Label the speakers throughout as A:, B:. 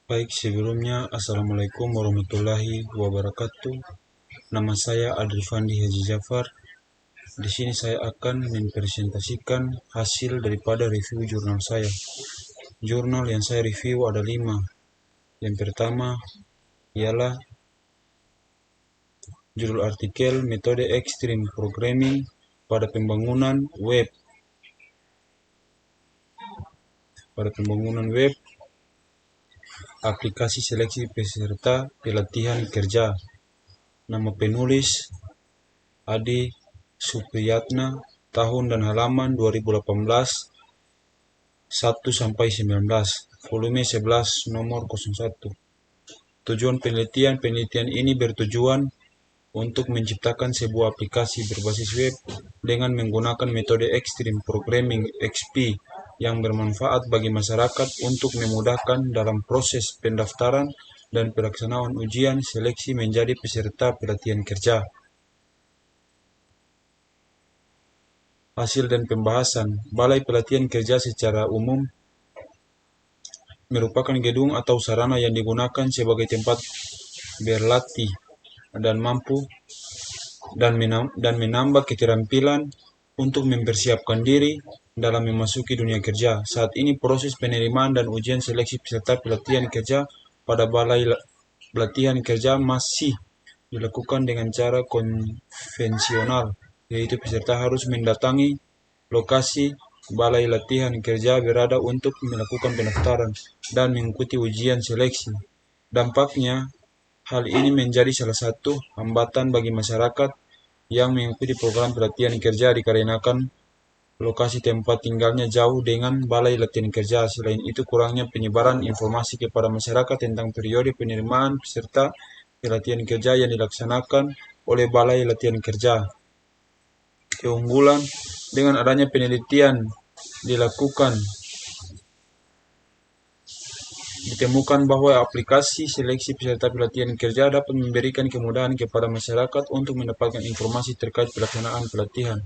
A: Baik, sebelumnya Assalamualaikum warahmatullahi wabarakatuh. Nama saya Adrifandi Haji Jafar. Di sini saya akan mempresentasikan hasil daripada review jurnal saya. Jurnal yang saya review ada 5. Yang pertama ialah judul artikel Metode Extreme Programming pada Pembangunan Web. Aplikasi seleksi peserta pelatihan kerja. Nama penulis Adi Supriyatna, tahun dan halaman 2018 1-19, volume 11 nomor 01. Tujuan penelitian ini bertujuan untuk menciptakan sebuah aplikasi berbasis web dengan menggunakan metode Extreme Programming (XP) yang bermanfaat bagi masyarakat untuk memudahkan dalam proses pendaftaran dan pelaksanaan ujian seleksi menjadi peserta pelatihan kerja. Hasil dan pembahasan. Balai Pelatihan Kerja secara umum merupakan gedung atau sarana yang digunakan sebagai tempat berlatih dan menambah keterampilan untuk mempersiapkan diri dalam memasuki dunia kerja. Saat ini proses penerimaan dan ujian seleksi peserta pelatihan kerja pada Balai Pelatihan Kerja masih dilakukan dengan cara konvensional, yaitu peserta harus mendatangi lokasi Balai Latihan Kerja berada untuk melakukan pendaftaran dan mengikuti ujian seleksi. Dampaknya, hal ini menjadi salah satu hambatan bagi masyarakat yang mengikuti program pelatihan kerja dikarenakan lokasi tempat tinggalnya jauh dengan Balai Latihan Kerja. Selain itu, kurangnya penyebaran informasi kepada masyarakat tentang periode penerimaan peserta pelatihan kerja yang dilaksanakan oleh Balai Latihan Kerja. Keunggulan, dengan adanya penelitian ditemukan bahwa aplikasi seleksi peserta pelatihan kerja dapat memberikan kemudahan kepada masyarakat untuk mendapatkan informasi terkait pelaksanaan pelatihan,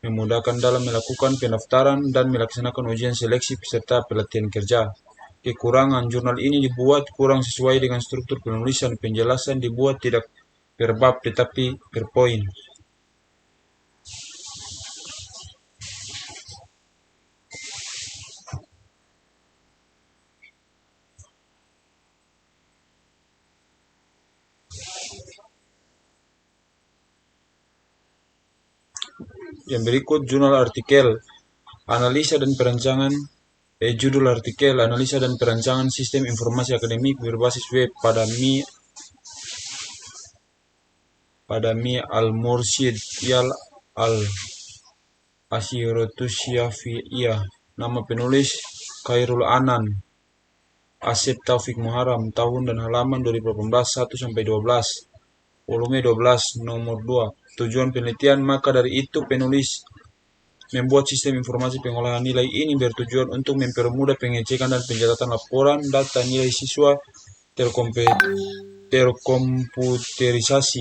A: memudahkan dalam melakukan pendaftaran dan melaksanakan ujian seleksi peserta pelatihan kerja. Kekurangan, jurnal ini dibuat kurang sesuai dengan struktur penulisan, penjelasan dibuat tidak per bab tetapi per poin. Yang berikut jurnal artikel, analisa dan perancangan judul artikel, analisa dan perancangan sistem informasi akademik berbasis web pada Mi Al-Mursyid Al-Ashirotusyafi'iyah. Nama penulis Khairul Anan, Asep Taufik Muharram, tahun dan halaman 2018 1-12, volume 12 nomor 2. Tujuan penelitian, maka dari itu penulis membuat sistem informasi pengolahan nilai ini bertujuan untuk mempermudah pengecekan dan pencatatan laporan data nilai siswa terkomputerisasi.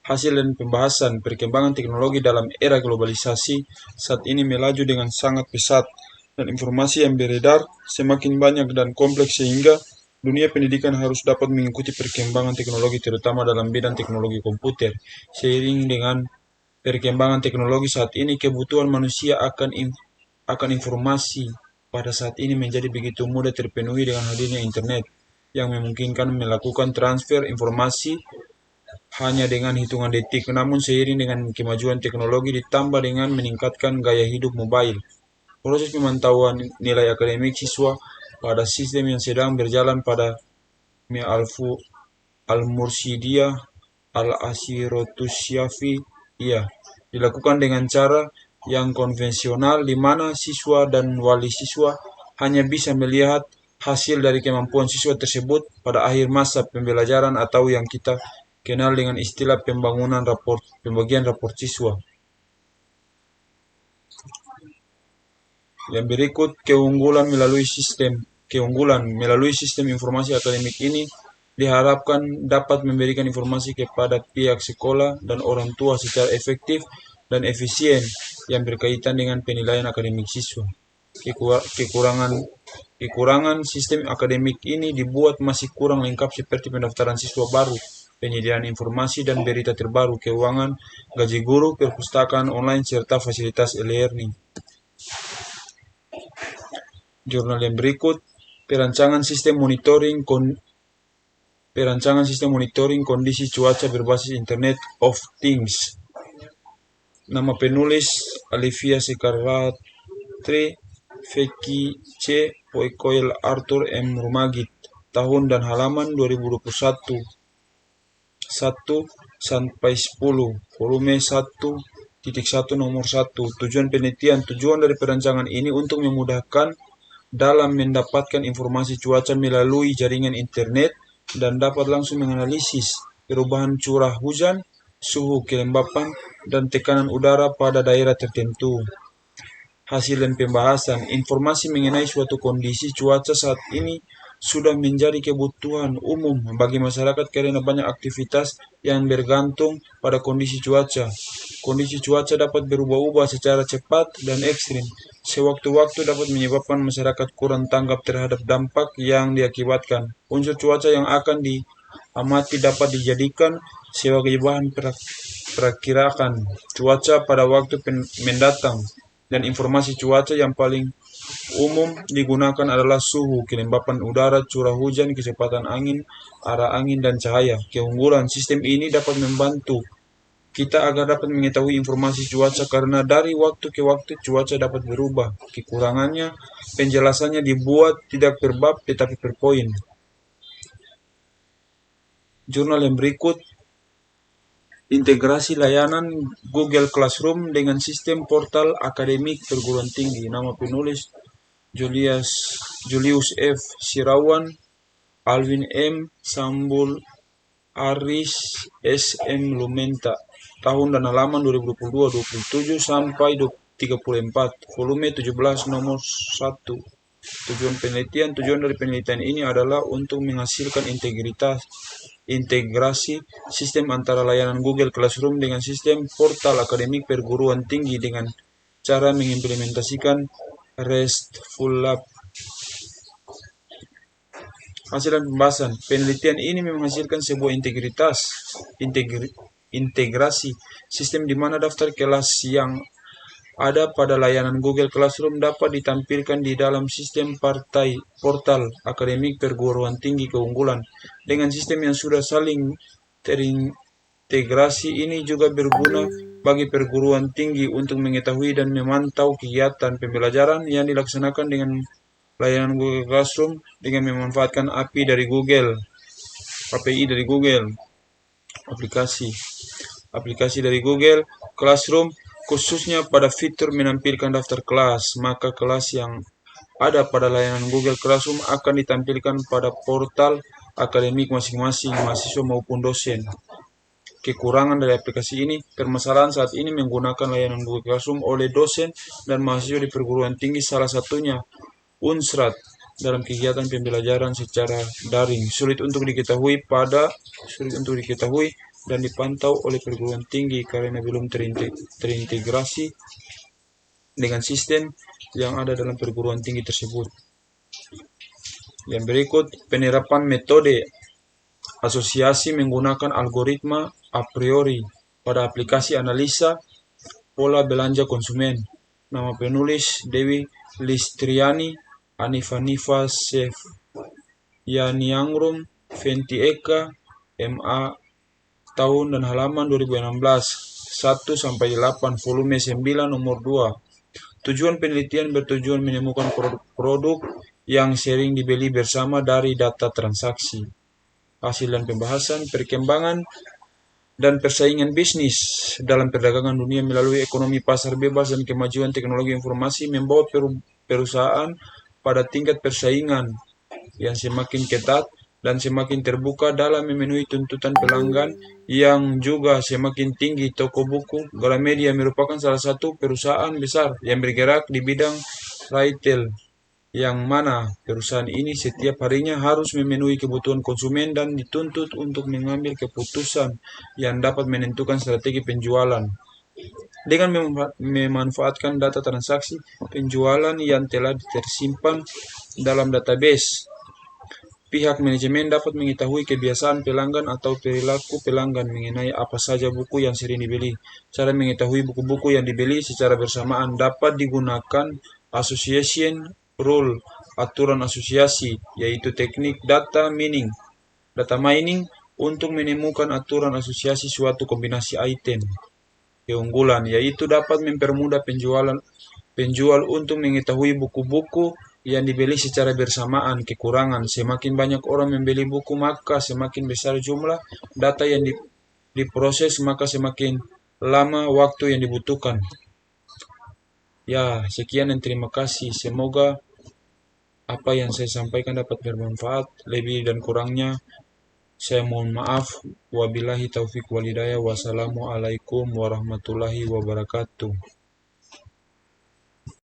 A: Hasil dan pembahasan. Perkembangan teknologi dalam era globalisasi saat ini melaju dengan sangat pesat dan informasi yang beredar semakin banyak dan kompleks sehingga dunia pendidikan harus dapat mengikuti perkembangan teknologi terutama dalam bidang teknologi komputer. Seiring dengan perkembangan teknologi saat ini, kebutuhan manusia akan informasi pada saat ini menjadi begitu mudah terpenuhi dengan hadirnya internet yang memungkinkan melakukan transfer informasi hanya dengan hitungan detik. Namun seiring dengan kemajuan teknologi ditambah dengan meningkatkan gaya hidup mobile, proses pemantauan nilai akademik siswa pada sistem yang sedang berjalan pada Mi Al-Mursyidiyah Al-Ashirotusyafi'iyah dilakukan dengan cara yang konvensional di mana siswa dan wali siswa hanya bisa melihat hasil dari kemampuan siswa tersebut pada akhir masa pembelajaran atau yang kita kenal dengan istilah pembagian raport siswa. Yang berikut keunggulan melalui sistem informasi akademik ini diharapkan dapat memberikan informasi kepada pihak sekolah dan orang tua secara efektif dan efisien yang berkaitan dengan penilaian akademik siswa. Kekurangan sistem akademik ini dibuat masih kurang lengkap seperti pendaftaran siswa baru, penyediaan informasi dan berita terbaru, keuangan, gaji guru, perpustakaan online, serta fasilitas e-learning. Jurnal yang berikut, perancangan sistem monitoring kondisi cuaca berbasis Internet of Things. Nama penulis Olivia Sekaratre, Feki C. Poikoil Arthur M. Rumagit. Tahun dan halaman 2021 1 sampai 10, volume 1.1 nomor 1. Tujuan penelitian. Tujuan dari perancangan ini untuk memudahkan dalam mendapatkan informasi cuaca melalui jaringan internet dan dapat langsung menganalisis perubahan curah hujan, suhu kelembapan, dan tekanan udara pada daerah tertentu. Hasil dan pembahasan. Informasi mengenai suatu kondisi cuaca saat ini sudah menjadi kebutuhan umum bagi masyarakat karena banyak aktivitas yang bergantung pada kondisi cuaca. Kondisi cuaca dapat berubah-ubah secara cepat dan ekstrim. Sewaktu-waktu dapat menyebabkan masyarakat kurang tanggap terhadap dampak yang diakibatkan. Unsur cuaca yang akan diamati dapat dijadikan sebagai bahan perakiraan cuaca pada waktu mendatang. Dan informasi cuaca yang paling umum digunakan adalah suhu, kelembapan udara, curah hujan, kecepatan angin, arah angin, dan cahaya. Keunggulan sistem ini dapat membantu kita agar dapat mengetahui informasi cuaca karena dari waktu ke waktu cuaca dapat berubah. Kekurangannya, penjelasannya dibuat tidak per bab tetapi per poin. Jurnal yang berikut, integrasi layanan Google Classroom dengan sistem portal akademik perguruan tinggi. Nama penulis Julius F. Sirawan, Alvin M. Sambul, Aris S. M. Lumenta. Tahun dan halaman 2022, 27 sampai 34, volume 17 nomor 1. Tujuan dari penelitian ini adalah untuk menghasilkan integrasi sistem antara layanan Google Classroom dengan sistem portal akademik perguruan tinggi dengan cara mengimplementasikan RESTful Lab. Hasil dan pembahasan. Penelitian ini menghasilkan sebuah integrasi sistem di mana daftar kelas yang ada pada layanan Google Classroom dapat ditampilkan di dalam sistem portal akademik perguruan tinggi. Keunggulan dengan sistem yang sudah saling terintegrasi ini juga berguna bagi perguruan tinggi untuk mengetahui dan memantau kegiatan pembelajaran yang dilaksanakan dengan layanan Google Classroom dengan memanfaatkan API dari Google. Aplikasi dari Google Classroom khususnya pada fitur menampilkan daftar kelas, maka kelas yang ada pada layanan Google Classroom akan ditampilkan pada portal akademik masing-masing mahasiswa maupun dosen. Kekurangan dari aplikasi ini, permasalahan saat ini menggunakan layanan Google Classroom oleh dosen dan mahasiswa di perguruan tinggi, salah satunya Unsrat dalam kegiatan pembelajaran secara daring, sulit untuk diketahui dan dipantau oleh perguruan tinggi karena belum terintegrasi dengan sistem yang ada dalam perguruan tinggi tersebut. Yang berikut, penerapan metode asosiasi menggunakan algoritma a priori pada aplikasi analisa pola belanja konsumen. Nama penulis Dewi Listriani, Anifanifa Sef Yaniangrum, Fenti Eka, MA. Tahun dan halaman 2016, 1 sampai 8, volume 9 nomor 2. Tujuan penelitian bertujuan menemukan produk yang sering dibeli bersama dari data transaksi. Hasil dan pembahasan. Perkembangan dan persaingan bisnis dalam perdagangan dunia melalui ekonomi pasar bebas dan kemajuan teknologi informasi membawa perusahaan pada tingkat persaingan yang semakin ketat dan semakin terbuka dalam memenuhi tuntutan pelanggan yang juga semakin tinggi. Toko buku Gramedia merupakan salah satu perusahaan besar yang bergerak di bidang retail, yang mana perusahaan ini setiap harinya harus memenuhi kebutuhan konsumen dan dituntut untuk mengambil keputusan yang dapat menentukan strategi penjualan. Dengan memanfaatkan data transaksi penjualan yang telah tersimpan dalam database, pihak manajemen dapat mengetahui kebiasaan pelanggan atau perilaku pelanggan mengenai apa saja buku yang sering dibeli. Cara mengetahui buku-buku yang dibeli secara bersamaan dapat digunakan association rule, aturan asosiasi, yaitu teknik data mining untuk menemukan aturan asosiasi suatu kombinasi item. Keunggulan yaitu dapat mempermudah penjual untuk mengetahui buku-buku yang dibeli secara bersamaan. Kekurangan, semakin banyak orang membeli buku maka semakin besar jumlah data yang diproses, maka semakin lama waktu yang dibutuhkan. Ya, sekian dan terima kasih. Semoga apa yang saya sampaikan dapat bermanfaat. Lebih dan kurangnya saya mohon maaf. Wabillahi taufik walhidayah. Wassalamualaikum warahmatullahi wabarakatuh.